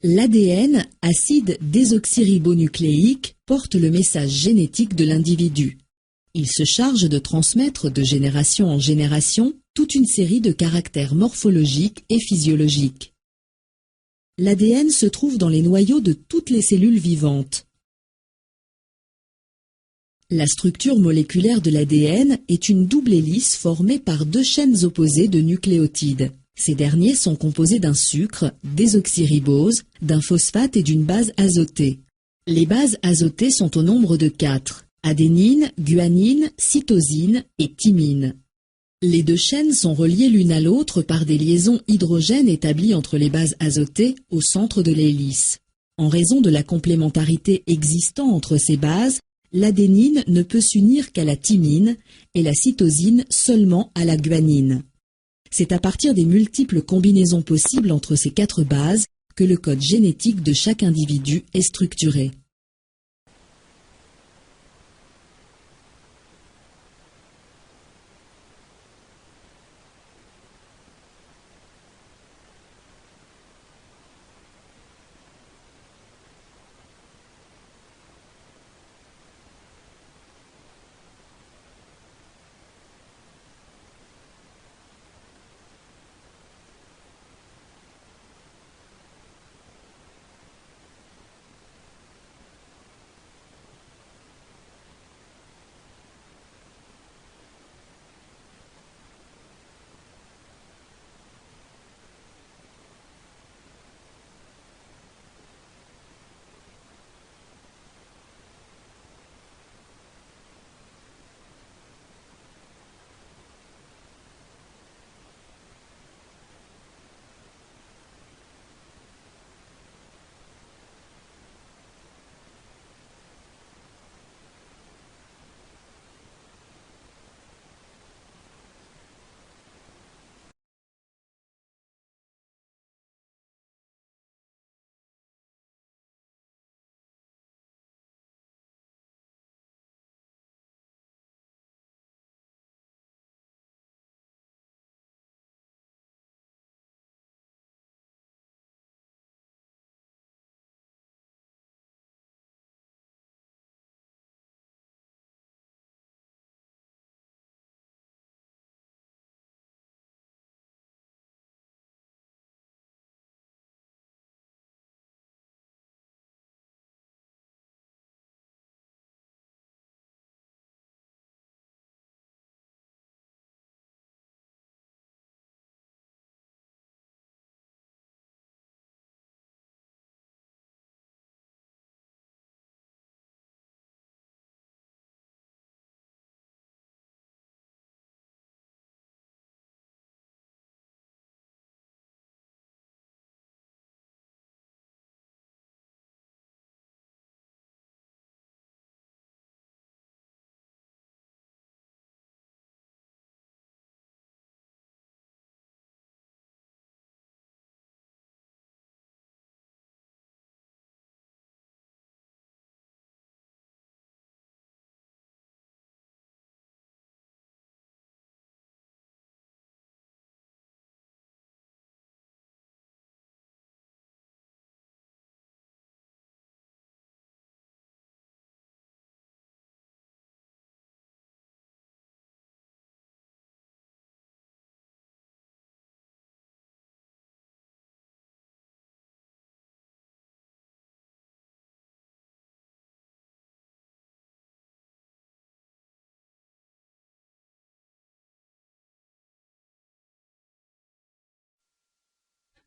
L'ADN, acide désoxyribonucléique, porte le message génétique de l'individu. Il se charge de transmettre de génération en génération toute une série de caractères morphologiques et physiologiques. L'ADN se trouve dans les noyaux de toutes les cellules vivantes. La structure moléculaire de l'ADN est une double hélice formée par deux chaînes opposées de nucléotides. Ces derniers sont composés d'un sucre, désoxyribose, d'un phosphate et d'une base azotée. Les bases azotées sont au nombre de 4, adénine, guanine, cytosine et thymine. Les deux chaînes sont reliées l'une à l'autre par des liaisons hydrogènes établies entre les bases azotées au centre de l'hélice. En raison de la complémentarité existant entre ces bases, l'adénine ne peut s'unir qu'à la thymine et la cytosine seulement à la guanine. C'est à partir des multiples combinaisons possibles entre ces 4 bases que le code génétique de chaque individu est structuré.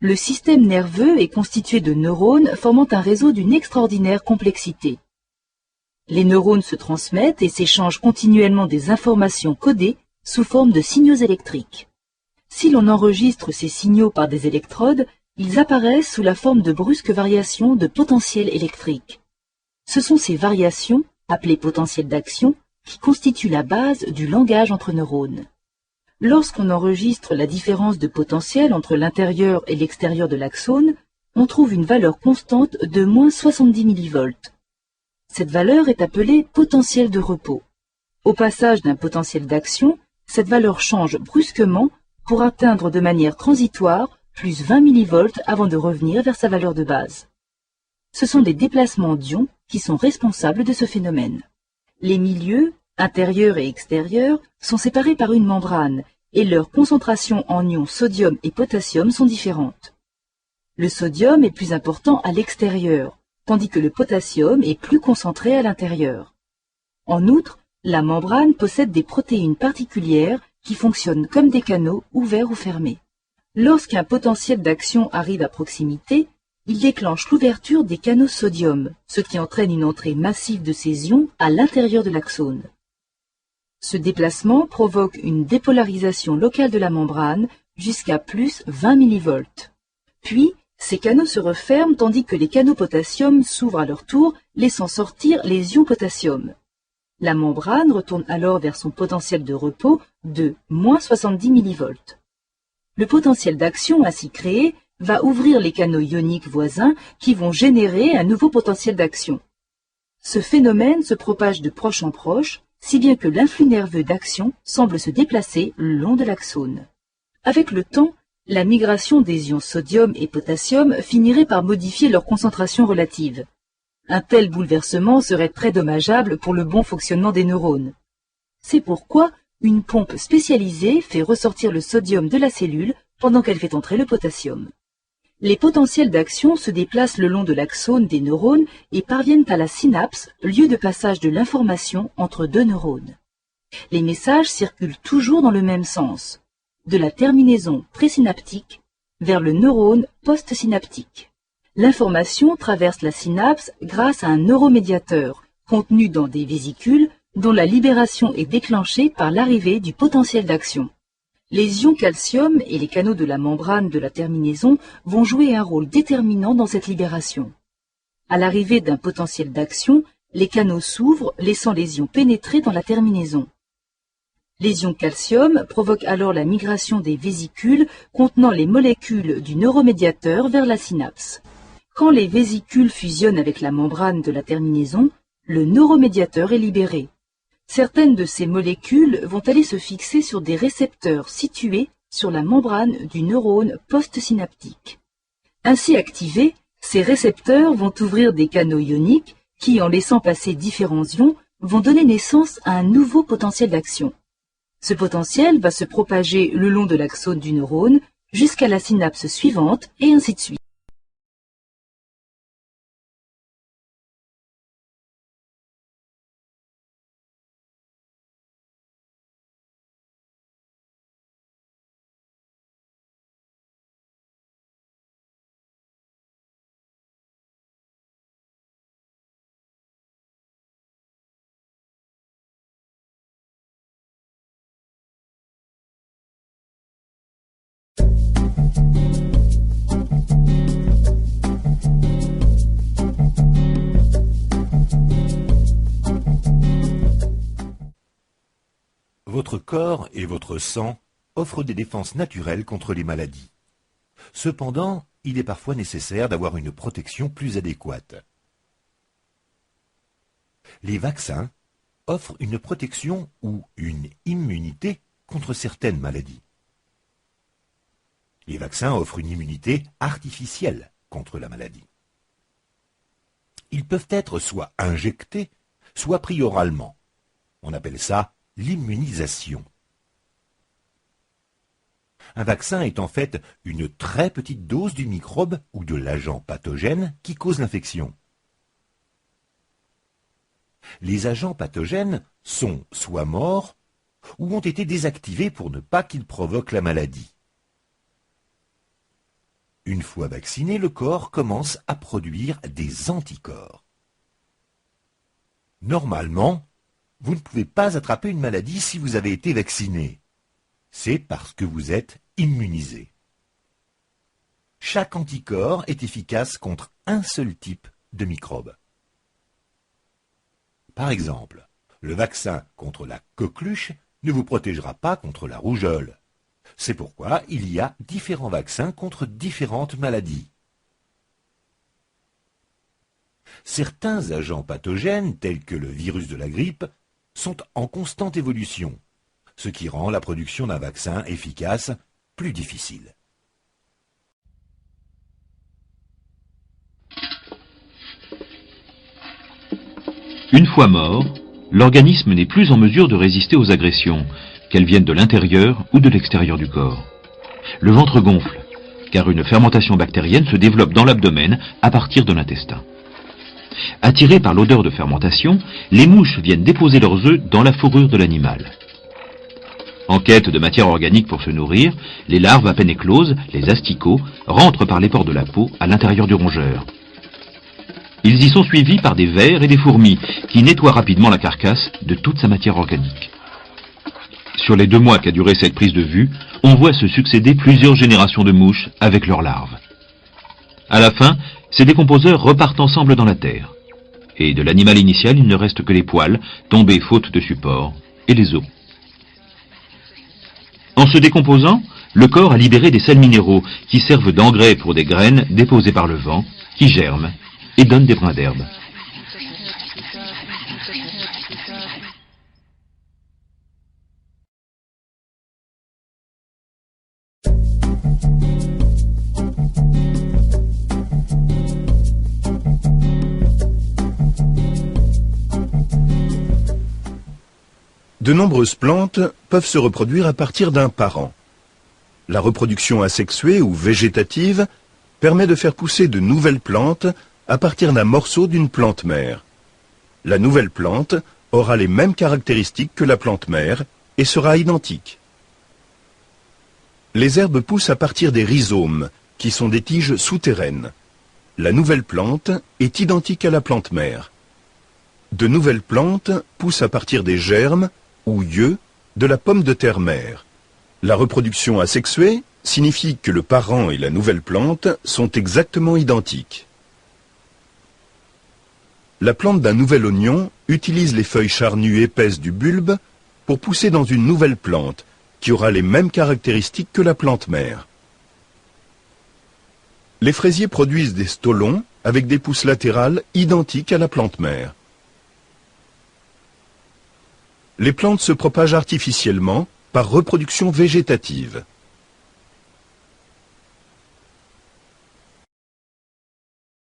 Le système nerveux est constitué de neurones formant un réseau d'une extraordinaire complexité. Les neurones se transmettent et s'échangent continuellement des informations codées sous forme de signaux électriques. Si l'on enregistre ces signaux par des électrodes, ils apparaissent sous la forme de brusques variations de potentiel électrique. Ce sont ces variations, appelées potentiels d'action, qui constituent la base du langage entre neurones. Lorsqu'on enregistre la différence de potentiel entre l'intérieur et l'extérieur de l'axone, on trouve une valeur constante de moins 70 mV. Cette valeur est appelée potentiel de repos. Au passage d'un potentiel d'action, cette valeur change brusquement pour atteindre de manière transitoire plus 20 millivolts avant de revenir vers sa valeur de base. Ce sont des déplacements d'ions qui sont responsables de ce phénomène. Les milieux, intérieurs et extérieurs, sont séparés par une membrane et leurs concentrations en ions sodium et potassium sont différentes. Le sodium est plus important à l'extérieur, tandis que le potassium est plus concentré à l'intérieur. En outre, la membrane possède des protéines particulières qui fonctionnent comme des canaux ouverts ou fermés. Lorsqu'un potentiel d'action arrive à proximité, il déclenche l'ouverture des canaux sodium, ce qui entraîne une entrée massive de ces ions à l'intérieur de l'axone. Ce déplacement provoque une dépolarisation locale de la membrane jusqu'à plus 20 millivolts. Puis, ces canaux se referment tandis que les canaux potassium s'ouvrent à leur tour, laissant sortir les ions potassium. La membrane retourne alors vers son potentiel de repos de moins 70 millivolts. Le potentiel d'action ainsi créé va ouvrir les canaux ioniques voisins qui vont générer un nouveau potentiel d'action. Ce phénomène se propage de proche en proche, si bien que l'influx nerveux d'action semble se déplacer le long de l'axone. Avec le temps, la migration des ions sodium et potassium finirait par modifier leur concentration relative. Un tel bouleversement serait très dommageable pour le bon fonctionnement des neurones. C'est pourquoi une pompe spécialisée fait ressortir le sodium de la cellule pendant qu'elle fait entrer le potassium. Les potentiels d'action se déplacent le long de l'axone des neurones et parviennent à la synapse, lieu de passage de l'information entre deux neurones. Les messages circulent toujours dans le même sens, de la terminaison présynaptique vers le neurone postsynaptique. L'information traverse la synapse grâce à un neuromédiateur contenu dans des vésicules dont la libération est déclenchée par l'arrivée du potentiel d'action. Les ions calcium et les canaux de la membrane de la terminaison vont jouer un rôle déterminant dans cette libération. À l'arrivée d'un potentiel d'action, les canaux s'ouvrent, laissant les ions pénétrer dans la terminaison. Les ions calcium provoquent alors la migration des vésicules contenant les molécules du neuromédiateur vers la synapse. Quand les vésicules fusionnent avec la membrane de la terminaison, le neuromédiateur est libéré. Certaines de ces molécules vont aller se fixer sur des récepteurs situés sur la membrane du neurone postsynaptique. Ainsi activés, ces récepteurs vont ouvrir des canaux ioniques qui, en laissant passer différents ions, vont donner naissance à un nouveau potentiel d'action. Ce potentiel va se propager le long de l'axone du neurone jusqu'à la synapse suivante et ainsi de suite. Votre corps et votre sang offrent des défenses naturelles contre les maladies. Cependant, il est parfois nécessaire d'avoir une protection plus adéquate. Les vaccins offrent une protection ou une immunité contre certaines maladies. Les vaccins offrent une immunité artificielle contre la maladie. Ils peuvent être soit injectés, soit pris oralement. On appelle ça l'immunisation. Un vaccin est en fait une très petite dose du microbe ou de l'agent pathogène qui cause l'infection. Les agents pathogènes sont soit morts ou ont été désactivés pour ne pas qu'ils provoquent la maladie. Une fois vacciné, le corps commence à produire des anticorps. Normalement, vous ne pouvez pas attraper une maladie si vous avez été vacciné. C'est parce que vous êtes immunisé. Chaque anticorps est efficace contre un seul type de microbe. Par exemple, le vaccin contre la coqueluche ne vous protégera pas contre la rougeole. C'est pourquoi il y a différents vaccins contre différentes maladies. Certains agents pathogènes, tels que le virus de la grippe, sont en constante évolution, ce qui rend la production d'un vaccin efficace plus difficile. Une fois mort, l'organisme n'est plus en mesure de résister aux agressions, qu'elles viennent de l'intérieur ou de l'extérieur du corps. Le ventre gonfle, car une fermentation bactérienne se développe dans l'abdomen à partir de l'intestin. Attirées par l'odeur de fermentation, les mouches viennent déposer leurs œufs dans la fourrure de l'animal. En quête de matière organique pour se nourrir, les larves à peine écloses, les asticots, rentrent par les pores de la peau à l'intérieur du rongeur. Ils y sont suivis par des vers et des fourmis qui nettoient rapidement la carcasse de toute sa matière organique. Sur les 2 mois qu'a duré cette prise de vue, on voit se succéder plusieurs générations de mouches avec leurs larves. À la fin, ces décomposeurs repartent ensemble dans la terre. Et de l'animal initial, il ne reste que les poils, tombés faute de support, et les os. En se décomposant, le corps a libéré des sels minéraux qui servent d'engrais pour des graines déposées par le vent, qui germent et donnent des brins d'herbe. De nombreuses plantes peuvent se reproduire à partir d'un parent. La reproduction asexuée ou végétative permet de faire pousser de nouvelles plantes à partir d'un morceau d'une plante mère. La nouvelle plante aura les mêmes caractéristiques que la plante mère et sera identique. Les herbes poussent à partir des rhizomes, qui sont des tiges souterraines. La nouvelle plante est identique à la plante mère. De nouvelles plantes poussent à partir des germes ou œufs de la pomme de terre mère. La reproduction asexuée signifie que le parent et la nouvelle plante sont exactement identiques. La plante d'un nouvel oignon utilise les feuilles charnues épaisses du bulbe pour pousser dans une nouvelle plante qui aura les mêmes caractéristiques que la plante mère. Les fraisiers produisent des stolons avec des pousses latérales identiques à la plante mère. Les plantes se propagent artificiellement par reproduction végétative.